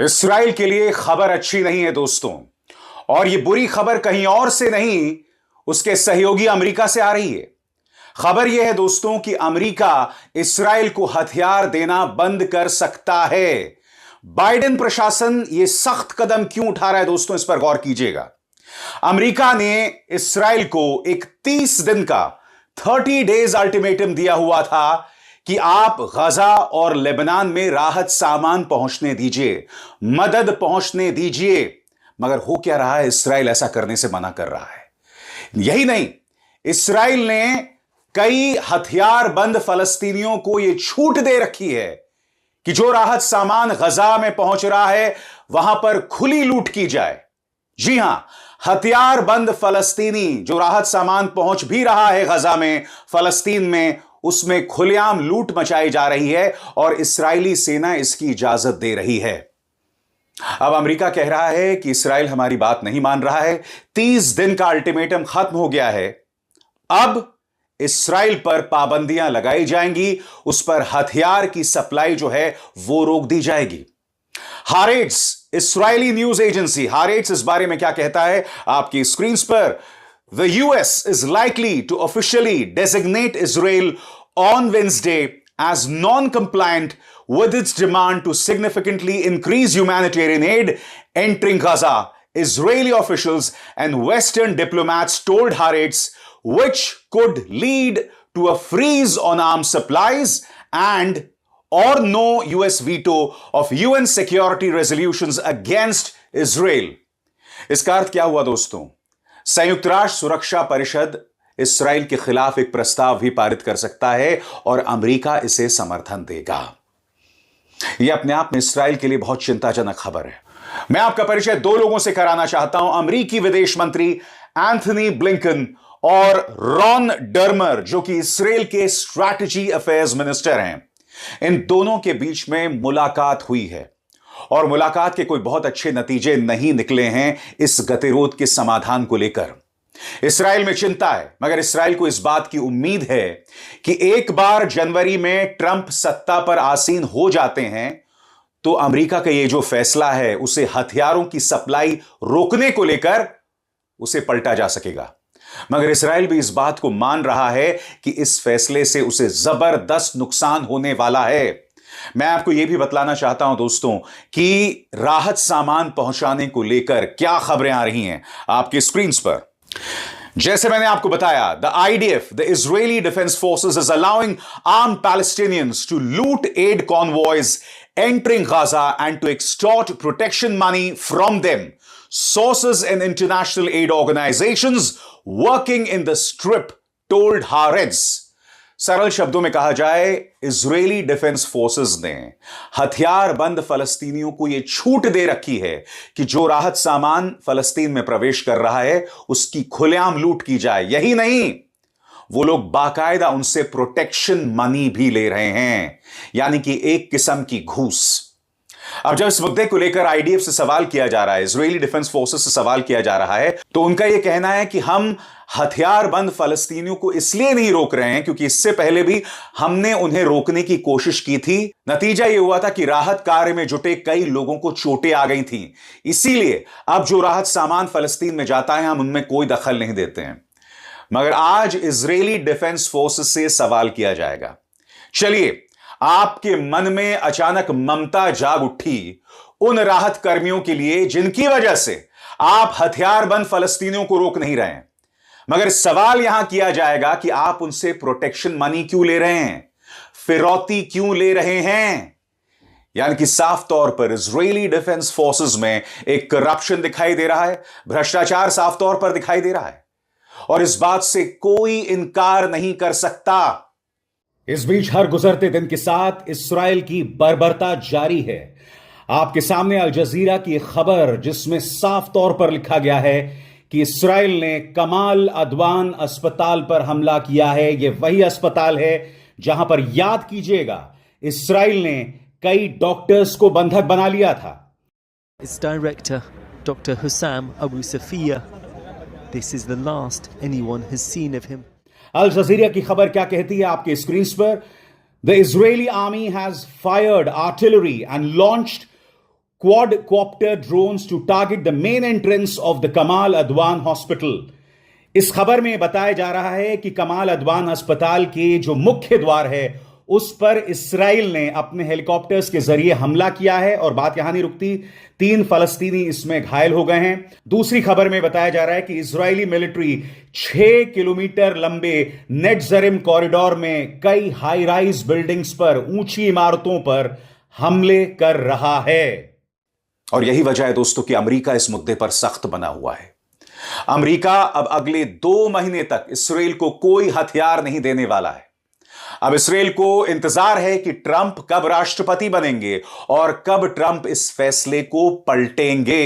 Israel के लिए खबर अच्छी नहीं है दोस्तों, और यह बुरी खबर कहीं और से नहीं, उसके सहयोगी अमेरिका से आ रही है। खबर यह है दोस्तों कि अमेरिका इस्राइल को हथियार देना बंद कर सकता है। बाइडेन प्रशासन यह सख्त कदम क्यों उठा रहा है दोस्तों, इस पर गौर कीजिएगा। अमेरिका ने इस्राइल को एक 30 दिन का 30 डेज अल्टीमेटम दिया हुआ था कि आप गजा और लेबनान में राहत सामान पहुंचने दीजिए, मदद पहुंचने दीजिए। मगर हो क्या रहा है, इस्राइल ऐसा करने से मना कर रहा है। यही नहीं, इस्राइल ने कई हथियारबंद फलस्तीनियों को यह छूट दे रखी है कि जो राहत सामान गजा में पहुंच रहा है वहां पर खुली लूट की जाए। जी हां, हथियारबंद फलस्तीनी जो राहत सामान पहुंच भी रहा है गजा में, फलस्तीन में, उसमें खुलेआम लूट मचाई जा रही है और इस्राएली सेना इसकी इजाजत दे रही है। अब अमेरिका कह रहा है कि इस्राएल हमारी बात नहीं मान रहा है, 30 दिन का अल्टीमेटम खत्म हो गया है, अब इस्राएल पर पाबंदियां लगाई जाएंगी, उस पर हथियार की सप्लाई जो है वो रोक दी जाएगी। हारेट्स, इस्राएली न्यूज एजेंसी हारेट्स इस बारे में क्या कहता है आपकी स्क्रीन पर। The US is likely to officially designate Israel on Wednesday as non-compliant with its demand to significantly increase humanitarian aid entering Gaza, Israeli officials and Western diplomats told Haaretz, which could lead to a freeze on arms supplies and or no US veto of UN security resolutions against Israel. इसका अर्थ क्या हुआ दोस्तों? संयुक्त राष्ट्र सुरक्षा परिषद इस्राएल के खिलाफ एक प्रस्ताव भी पारित कर सकता है और अमेरिका इसे समर्थन देगा। यह अपने आप में इस्राएल के लिए बहुत चिंताजनक खबर है। मैं आपका परिचय दो लोगों से कराना चाहता हूं, अमेरिकी विदेश मंत्री एंथनी ब्लिंकन और रॉन डर्मर, जो कि इस्राएल के स्ट्रैटेजी अफेयर्स मिनिस्टर हैं। इन दोनों के बीच में मुलाकात हुई है और मुलाकात के कोई बहुत अच्छे नतीजे नहीं निकले हैं इस गतिरोध के समाधान को लेकर। इस्राएल में चिंता है, मगर इस्राएल को इस बात की उम्मीद है कि एक बार जनवरी में ट्रंप सत्ता पर आसीन हो जाते हैं तो अमेरिका का यह जो फैसला है उसे हथियारों की सप्लाई रोकने को लेकर उसे पलटा जा सकेगा। मगर इस्राएल भी इस बात को मान रहा है कि इस फैसले से उसे जबरदस्त नुकसान होने वाला है। मैं आपको यह भी बतलाना चाहता हूं दोस्तों कि राहत सामान पहुंचाने को लेकर क्या खबरें आ रही हैं आपकी स्क्रीन पर। जैसे मैंने आपको बताया, the IDF, the Israeli Defense Forces, is allowing armed Palestinians to loot aid convoys entering Gaza and to extort protection money from them. Sources in international aid organizations working in the strip told Haaretz. सरल शब्दों में कहा जाए, Israeli Defense forces ने हथियारबंद फलस्तीनियों को यह छूट दे रखी है कि जो राहत सामान फलस्तीन में प्रवेश कर रहा है उसकी खुलेआम लूट की जाए। यही नहीं, वो लोग बाकायदा उनसे प्रोटेक्शन मनी भी ले रहे हैं, यानी कि एक किस्म की घूस। अब जब इस मुद्दे को लेकर आईडीएफ से सवाल किया जा रहा है, इजरायली डिफेंस फोर्सेस से सवाल किया जा रहा है, तो उनका यह कहना है कि हम हथियारबंद फलस्तीनियों को इसलिए नहीं रोक रहे हैं क्योंकि इससे पहले भी हमने उन्हें रोकने की कोशिश की थी। नतीजा यह हुआ था कि राहत कार्य में जुटे कई लोगों को चोटें आ गई थी। इसीलिए अब जो राहत सामान फलस्तीन में जाता है हम उनमें कोई दखल नहीं देते हैं। मगर आज इजरायली डिफेंस फोर्सेस से सवाल किया जाएगा। चलिए, आपके मन में अचानक ममता जाग उठी उन राहत कर्मियों के लिए जिनकी वजह से आप हथियारबंद फलस्तीनियों को रोक नहीं रहे हैं, मगर सवाल यहां किया जाएगा कि आप उनसे प्रोटेक्शन मनी क्यों ले रहे हैं, फिरौती क्यों ले रहे हैं। यानी कि साफ तौर पर इजरायली डिफेंस फोर्सेस में एक करप्शन दिखाई दे रहा है, भ्रष्टाचार साफ तौर पर दिखाई दे रहा है और इस बात से कोई इनकार नहीं कर सकता। इस बीच हर गुजरते दिन के साथ इस्राएल की बर्बरता जारी है। आपके सामने अल जजीरा की खबर जिसमें साफ तौर पर लिखा गया है कि इस्राएल ने कमाल अदवान अस्पताल पर हमला किया है। यह वही अस्पताल है जहां पर, याद कीजिएगा, इस्राएल ने कई डॉक्टर्स को बंधक बना लिया था। Its director, Dr. Hussam Abu Safiya. This is the last anyone has seen of him. अल जजीरा की खबर क्या कहती है आपके स्क्रीन पर। The Israeli army has fired artillery and launched quadcopter drones to target the main entrance of the Kamal Adwan Hospital. इस खबर में बताया जा रहा है कि कमाल अदवान अस्पताल के जो मुख्य द्वार है उस पर इसराइल ने अपने हेलीकॉप्टर्स के जरिए हमला किया है और बात यहां नहीं रुकती, 3 फलस्तीनी इसमें घायल हो गए हैं। दूसरी खबर में बताया जा रहा है कि इजरायली मिलिट्री 6 किलोमीटर लंबे नेटजरिम कॉरिडोर में कई हाई राइज बिल्डिंग्स पर, ऊंची इमारतों पर हमले कर रहा है। और यही वजह है दोस्तों कि अमेरिका इस मुद्दे पर सख्त बना हुआ है। अमेरिका अब अगले 2 महीने तक इसराइल को कोई हथियार नहीं देने वाला है। अब इसराइल को इंतजार है कि ट्रंप कब राष्ट्रपति बनेंगे और कब ट्रंप इस फैसले को पलटेंगे।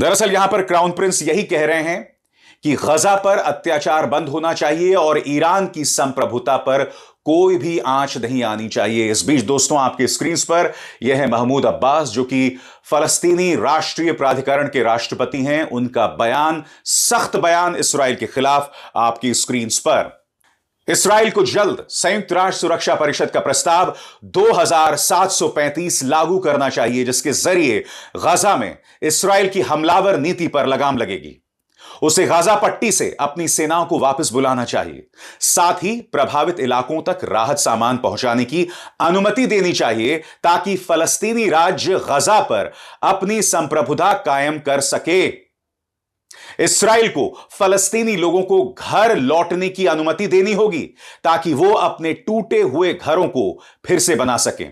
दरअसल यहां पर क्राउन प्रिंस यही कह रहे हैं कि गजा पर अत्याचार बंद होना चाहिए और ईरान की संप्रभुता पर कोई भी आंच नहीं आनी चाहिए। इस बीच दोस्तों आपके स्क्रीन पर यह है महमूद अब्बास, जो कि फलस्तीनी राष्ट्रीय प्राधिकरण के राष्ट्रपति हैं। उनका बयान, सख्त बयान इसराइल के खिलाफ आपकी स्क्रीन पर। इसराइल को जल्द संयुक्त राष्ट्र सुरक्षा परिषद का प्रस्ताव 2735 लागू करना चाहिए, जिसके जरिए गजा में इसराइल की हमलावर नीति पर लगाम लगेगी। उसे गाजा पट्टी से अपनी सेनाओं को वापस बुलाना चाहिए। साथ ही प्रभावित इलाकों तक राहत सामान पहुंचाने की अनुमति देनी चाहिए ताकि फलस्तीनी राज्य गजा पर अपनी संप्रभुता कायम कर सके। इसराइल को फलस्तीनी लोगों को घर लौटने की अनुमति देनी होगी ताकि वो अपने टूटे हुए घरों को फिर से बना सकें।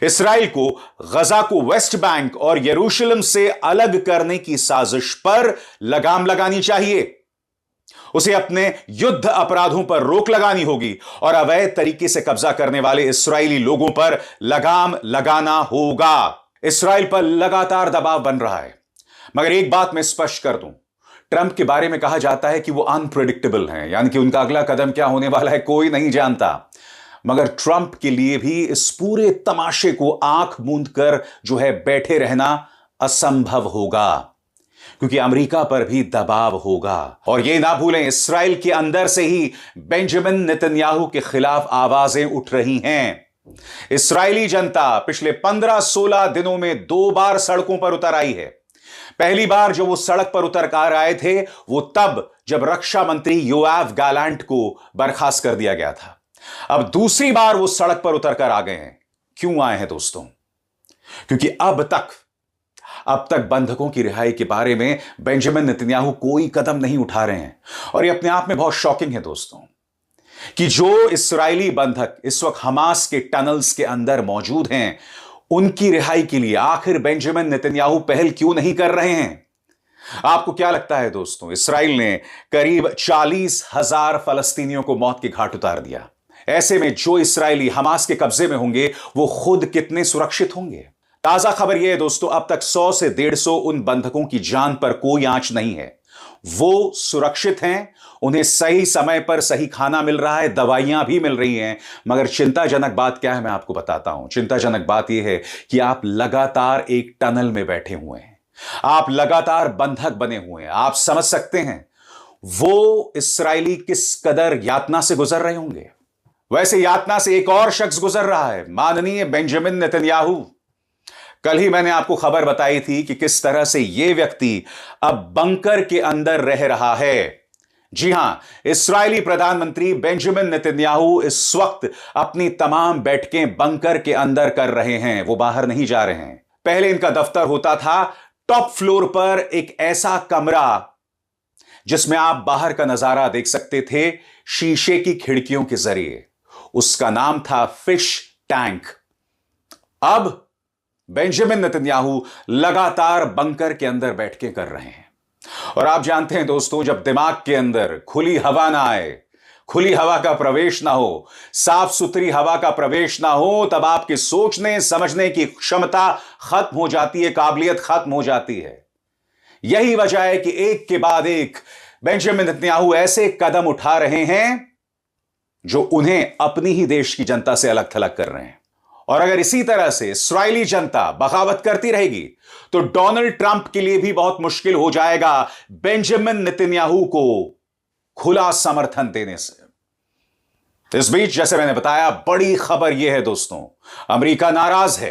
इसराइल को गजा को वेस्ट बैंक और यरूशलेम से अलग करने की साजिश पर लगाम लगानी चाहिए। उसे अपने युद्ध अपराधों पर रोक लगानी होगी और अवैध तरीके से कब्जा करने वाले इस्राएली लोगों पर लगाम लगाना होगा। इसराइल पर लगातार दबाव बन रहा है, मगर एक बात मैं स्पष्ट कर दूं, ट्रंप के बारे में कहा जाता है कि वो अनप्रेडिक्टेबल हैं, यानी कि उनका अगला कदम क्या होने वाला है कोई नहीं जानता। मगर ट्रंप के लिए भी इस पूरे तमाशे को आंख मूंद कर जो है बैठे रहना असंभव होगा, क्योंकि अमेरिका पर भी दबाव होगा। और यह ना भूलें, इसराइल के अंदर से ही बेंजामिन नेतन्याहू के खिलाफ आवाजें उठ रही हैं। इस्राएली जनता पिछले 15-16 दिनों में 2 बार सड़कों पर उतर आई है। पहली बार जो वो सड़क पर उतर कर आए थे वो तब जब रक्षा मंत्री योआव गालैंट को बर्खास्त कर दिया गया था। अब दूसरी बार वो सड़क पर उतर कर आ गए हैं। क्यों आए हैं दोस्तों? क्योंकि अब तक बंधकों की रिहाई के बारे में बेंजामिन नेतन्याहू कोई कदम नहीं उठा रहे हैं। और ये अपने आप में बहुत शॉकिंग है दोस्तों कि जो इस्राएली बंधक इस वक्त हमास के टनल्स के अंदर मौजूद हैं, उनकी रिहाई के लिए आखिर बेंजामिन नेतन्याहू पहल क्यों नहीं कर रहे हैं? आपको क्या लगता है दोस्तों, इसराइल ने करीब 40,000 फलस्तीनियों को मौत के घाट उतार दिया। ऐसे में जो इस्राएली हमास के कब्जे में होंगे वो खुद कितने सुरक्षित होंगे? ताजा खबर यह है दोस्तों, अब तक 100 से 150 उन बंधकों की जान पर कोई आंच नहीं है। वो सुरक्षित हैं, उन्हें सही समय पर सही खाना मिल रहा है, दवाइयां भी मिल रही हैं। मगर चिंताजनक बात क्या है मैं आपको बताता हूं। चिंताजनक बात यह है कि आप लगातार एक टनल में बैठे हुए हैं, आप लगातार बंधक बने हुए हैं। आप समझ सकते हैं वो इस्राएली किस कदर यातना से गुजर रहे होंगे। वैसे यातना से एक और शख्स गुजर रहा है, माननीय बेंजामिन नेतन्याहू। कल ही मैंने आपको खबर बताई थी कि किस तरह से यह व्यक्ति अब बंकर के अंदर रह रहा है। जी हां, इस्राएली प्रधानमंत्री बेंजामिन नेतन्याहू इस वक्त अपनी तमाम बैठकें बंकर के अंदर कर रहे हैं, वो बाहर नहीं जा रहे हैं। पहले इनका दफ्तर होता था टॉप फ्लोर पर एक ऐसा कमरा जिसमें आप बाहर का नजारा देख सकते थे शीशे की खिड़कियों के जरिए। उसका नाम था फिश टैंक। अब बेंजामिन नेतन्याहू लगातार बंकर के अंदर बैठके कर रहे हैं। और आप जानते हैं दोस्तों, जब दिमाग के अंदर खुली हवा ना आए, खुली हवा का प्रवेश ना हो, साफ सुथरी हवा का प्रवेश ना हो, तब आपके सोचने समझने की क्षमता खत्म हो जाती है, काबिलियत खत्म हो जाती है। यही वजह है कि एक के बाद एक बेंजामिन नेतन्याहू ऐसे कदम उठा रहे हैं जो उन्हें अपनी ही देश की जनता से अलग थलग कर रहे हैं। और अगर इसी तरह से इस्राएली जनता बगावत करती रहेगी तो डोनाल्ड ट्रंप के लिए भी बहुत मुश्किल हो जाएगा बेंजामिन नेतन्याहू को खुला समर्थन देने से। इस बीच जैसे मैंने बताया, बड़ी खबर यह है दोस्तों, अमेरिका नाराज है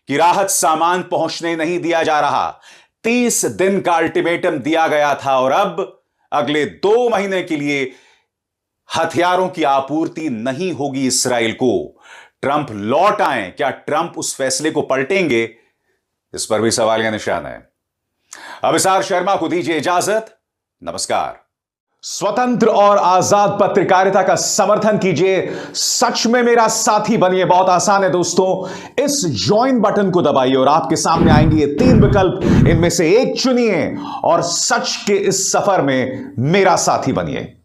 कि राहत सामान पहुंचने नहीं दिया जा रहा। 30 दिन का अल्टीमेटम दिया गया था और अब अगले 2 महीने के लिए हथियारों की आपूर्ति नहीं होगी इस्राएल को। ट्रंप लौट आए, क्या ट्रंप उस फैसले को पलटेंगे? इस पर भी सवाल का निशान है। अभिसार शर्मा को दीजिए इजाजत। नमस्कार। स्वतंत्र और आजाद पत्रकारिता का समर्थन कीजिए, सच में मेरा साथी बनिए। बहुत आसान है दोस्तों, इस ज्वाइन बटन को दबाइए और आपके सामने आएंगे ये 3 विकल्प, इनमें से एक चुनिए और सच के इस सफर में मेरा साथी बनिए।